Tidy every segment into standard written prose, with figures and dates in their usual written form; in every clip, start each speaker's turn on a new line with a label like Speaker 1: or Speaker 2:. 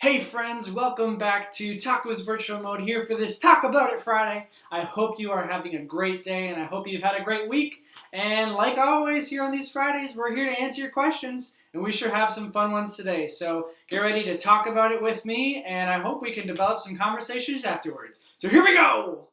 Speaker 1: Hey friends, welcome back to Taco's Virtual Mode here for this Talk-About It Friday. I hope you are having a great day and I hope you've had a great week. And like always here on these Fridays, we're here to answer your questions and we sure have some fun ones today. So get ready to talk about it with me and I hope we can develop some conversations afterwards. So here we go!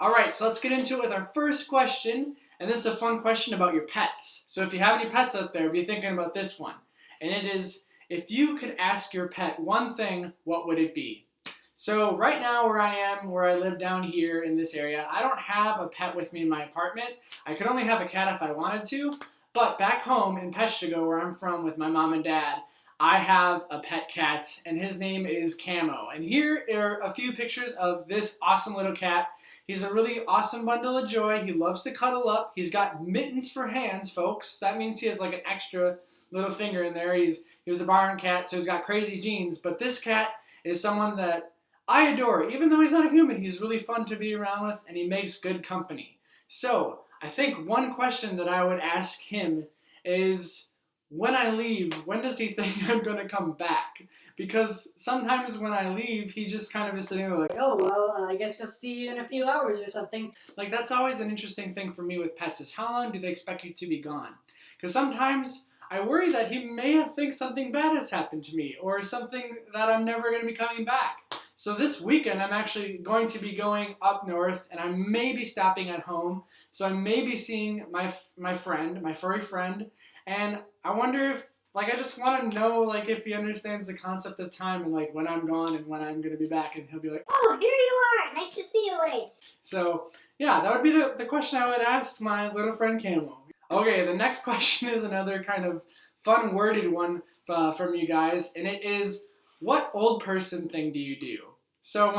Speaker 1: Alright, so let's get into it with our first question, and this is a fun question about your pets. So if you have any pets out there, be thinking about this one. And it is, if you could ask your pet one thing, what would it be? So right now where I live down here in this area, I don't have a pet with me in my apartment. I could only have a cat if I wanted to, but back home in Peshtigo, where I'm from with my mom and dad, I have a pet cat, and his name is Camo. And here are a few pictures of this awesome little cat. He's a really awesome bundle of joy. He loves to cuddle up. He's got mittens for hands, folks. That means he has like an extra little finger in there. He was a barn cat, so he's got crazy genes. But this cat is someone that I adore. Even though he's not a human, he's really fun to be around with, and he makes good company. So I think one question that I would ask him is, when I leave, when does he think I'm going to come back? Because sometimes when I leave, he just kind of is sitting there like,
Speaker 2: Oh, well, I guess I'll see you in a few hours or something.
Speaker 1: Like, that's always an interesting thing for me with pets, is how long do they expect you to be gone? Because sometimes I worry that he may have think something bad has happened to me, or something that I'm never going to be coming back. So this weekend, I'm actually going to be going up north, and I may be stopping at home. So I may be seeing my friend, my furry friend, and I wonder if, I just want to know, if he understands the concept of time and, when I'm gone and when I'm going to be back, and he'll be like,
Speaker 2: oh, here you are! Nice to see you, Wade.
Speaker 1: So, yeah, that would be the question I would ask my little friend Camo. Okay, the next question is another kind of fun worded one from you guys, and it is, what old person thing do you do? So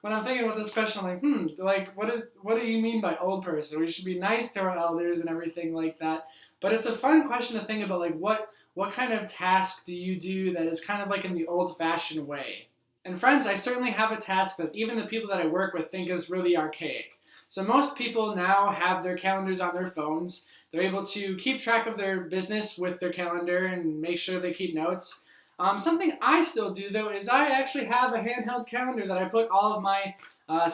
Speaker 1: when I'm thinking about this question, I'm like, what do you mean by old person? We should be nice to our elders and everything like that. But it's a fun question to think about, what kind of task do you do that is kind of like in the old-fashioned way? And friends, I certainly have a task that even the people that I work with think is really archaic. So most people now have their calendars on their phones. They're able to keep track of their business with their calendar and make sure they keep notes. Something I still do, though, is I actually have a handheld calendar that I put all of my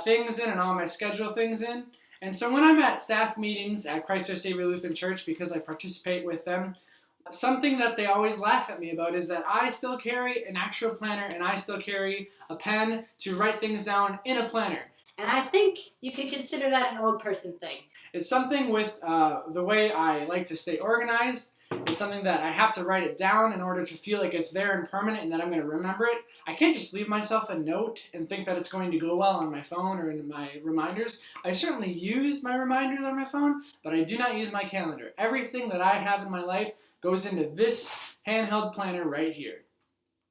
Speaker 1: things in and all my schedule things in. And so when I'm at staff meetings at Christ Our Savior Lutheran Church, because I participate with them, something that they always laugh at me about is that I still carry an actual planner and I still carry a pen to write things down in a planner.
Speaker 2: And I think you could consider that an old person thing.
Speaker 1: It's something with the way I like to stay organized. It's something that I have to write it down in order to feel like it's there and permanent and that I'm going to remember it. I can't just leave myself a note and think that it's going to go well on my phone or in my reminders. I certainly use my reminders on my phone, but I do not use my calendar. Everything that I have in my life goes into this handheld planner right here.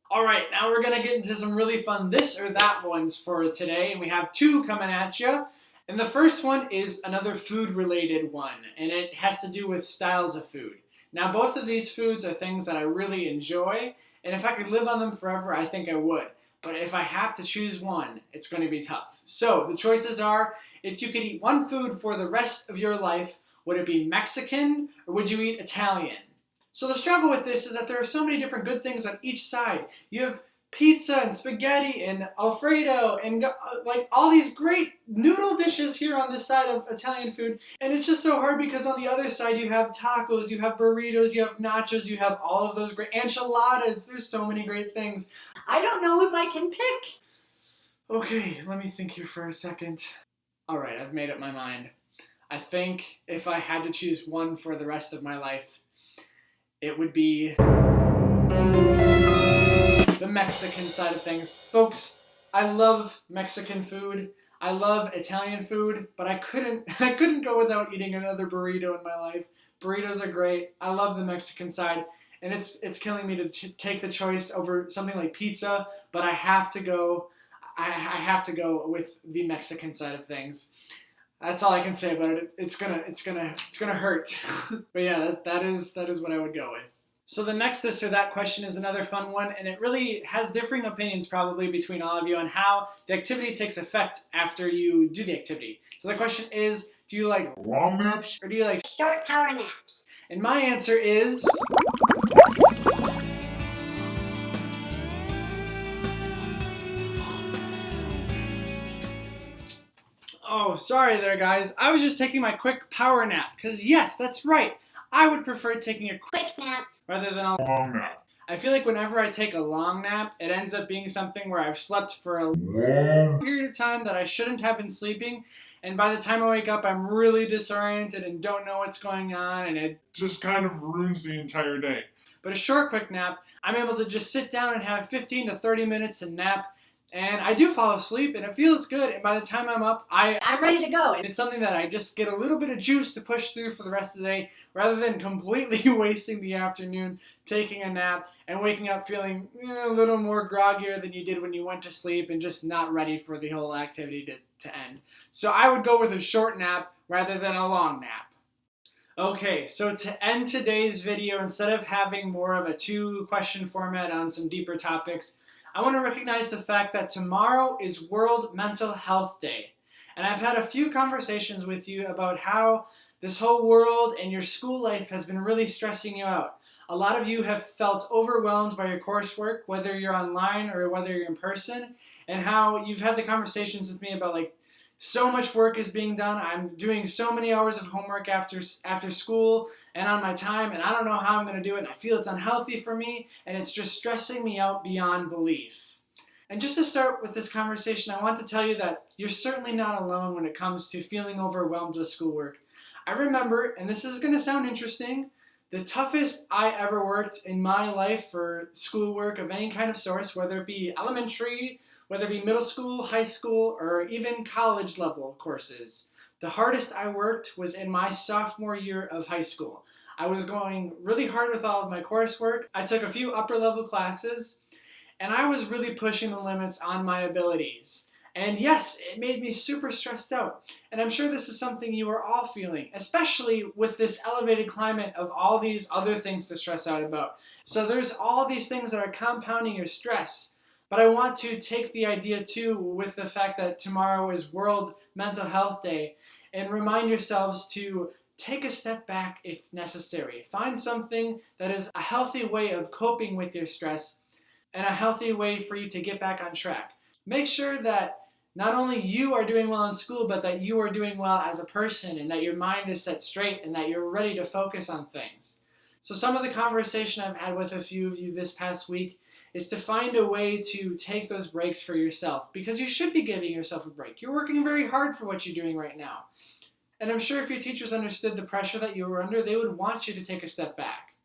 Speaker 1: Alright, now we're going to get into some really fun this or that ones for today, and we have two coming at you. And the first one is another food-related one, and it has to do with styles of food. Now, both of these foods are things that I really enjoy, and if I could live on them forever, I think I would. But if I have to choose one, it's going to be tough. So, the choices are, if you could eat one food for the rest of your life, would it be Mexican, or would you eat Italian? So the struggle with this is that there are so many different good things on each side. You have pizza and spaghetti and Alfredo and all these great noodle dishes here on this side of Italian food. And it's just so hard because on the other side you have tacos, you have burritos, you have nachos, you have all of those great enchiladas. There's so many great things.
Speaker 2: I don't know if I can pick.
Speaker 1: Okay, let me think here for a second. Alright, I've made up my mind. I think if I had to choose one for the rest of my life, it would be the Mexican side of things. Folks, I love Mexican food. I love Italian food, but I couldn't go without eating another burrito in my life. Burritos are great. I love the Mexican side, and it's killing me to take the choice over something like pizza, but I have to go with the Mexican side of things. That's all I can say about it. It's gonna hurt. But yeah, that is what I would go with. So the next this or that question is another fun one, and it really has differing opinions probably between all of you on how the activity takes effect after you do the activity. So the question is, do you like long naps or do you like
Speaker 2: Short power naps.
Speaker 1: And my answer is... Oh, sorry there, guys. I was just taking my quick power nap, because yes, that's right. I would prefer taking a quick
Speaker 2: nap
Speaker 1: rather than a long nap. I feel like whenever I take a long nap, it ends up being something where I've slept for a long period of time that I shouldn't have been sleeping, and by the time I wake up, I'm really disoriented and don't know what's going on, and it just kind of ruins the entire day. But a short, quick nap, I'm able to just sit down and have 15 to 30 minutes to nap, and I do fall asleep, and it feels good, and by the time I'm up,
Speaker 2: I'm ready to go.
Speaker 1: And it's something that I just get a little bit of juice to push through for the rest of the day, rather than completely wasting the afternoon taking a nap and waking up feeling a little more groggier than you did when you went to sleep and just not ready for the whole activity to end. So I would go with a short nap rather than a long nap. Okay, so to end today's video, instead of having more of a 2-question format on some deeper topics, I want to recognize the fact that tomorrow is World Mental Health Day. And I've had a few conversations with you about how this whole world and your school life has been really stressing you out. A lot of you have felt overwhelmed by your coursework, whether you're online or whether you're in person, and how you've had the conversations with me about like, so much work is being done. I'm doing so many hours of homework after school and on my time, and I don't know how I'm going to do it, and I feel it's unhealthy for me, and it's just stressing me out beyond belief. And just to start with this conversation, I want to tell you that you're certainly not alone when it comes to feeling overwhelmed with schoolwork. I remember, and this is going to sound interesting, the toughest I ever worked in my life for schoolwork of any kind of source, whether it be elementary, whether it be middle school, high school, or even college level courses. The hardest I worked was in my sophomore year of high school. I was going really hard with all of my coursework. I took a few upper level classes, and I was really pushing the limits on my abilities. And yes, it made me super stressed out. And I'm sure this is something you are all feeling, especially with this elevated climate of all these other things to stress out about. So there's all these things that are compounding your stress. But I want to take the idea too with the fact that tomorrow is World Mental Health Day and remind yourselves to take a step back if necessary. Find something that is a healthy way of coping with your stress and a healthy way for you to get back on track. Make sure that not only you are doing well in school, but that you are doing well as a person and that your mind is set straight and that you're ready to focus on things. So some of the conversation I've had with a few of you this past week is to find a way to take those breaks for yourself, because you should be giving yourself a break. You're working very hard for what you're doing right now. And I'm sure if your teachers understood the pressure that you were under, they would want you to take a step back.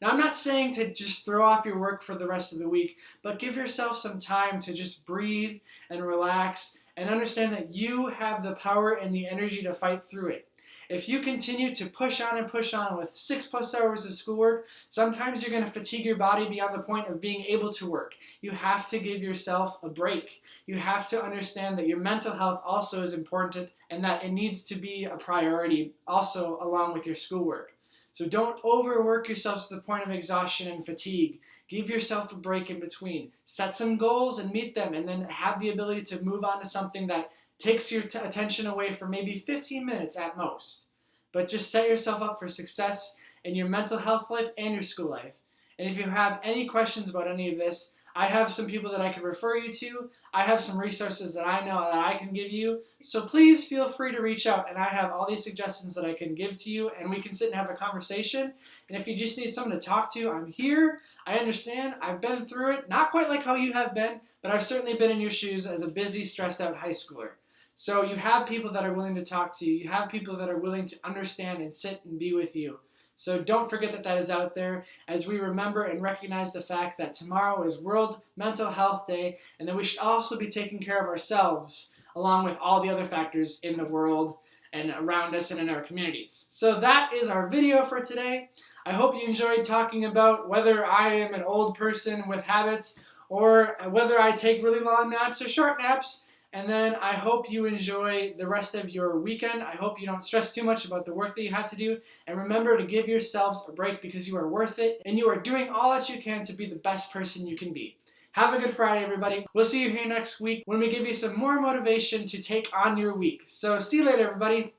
Speaker 1: Now, I'm not saying to just throw off your work for the rest of the week, but give yourself some time to just breathe and relax and understand that you have the power and the energy to fight through it. If you continue to push on with 6+ hours of schoolwork, sometimes you're going to fatigue your body beyond the point of being able to work. You have to give yourself a break. You have to understand that your mental health also is important and that it needs to be a priority also along with your schoolwork. So don't overwork yourself to the point of exhaustion and fatigue. Give yourself a break in between. Set some goals and meet them, and then have the ability to move on to something that takes your attention away for maybe 15 minutes at most. But just set yourself up for success in your mental health life and your school life. And if you have any questions about any of this, I have some people that I could refer you to. I have some resources that I know that I can give you. So please feel free to reach out, and I have all these suggestions that I can give to you, and we can sit and have a conversation. And if you just need someone to talk to, I'm here. I understand. I've been through it. Not quite like how you have been, but I've certainly been in your shoes as a busy, stressed out high schooler. So you have people that are willing to talk to you. You have people that are willing to understand and sit and be with you. So don't forget that that is out there as we remember and recognize the fact that tomorrow is World Mental Health Day, and that we should also be taking care of ourselves along with all the other factors in the world and around us and in our communities. So that is our video for today. I hope you enjoyed talking about whether I am an old person with habits or whether I take really long naps or short naps. And then I hope you enjoy the rest of your weekend. I hope you don't stress too much about the work that you have to do. And remember to give yourselves a break because you are worth it and you are doing all that you can to be the best person you can be. Have a good Friday, everybody. We'll see you here next week when we give you some more motivation to take on your week. So see you later, everybody.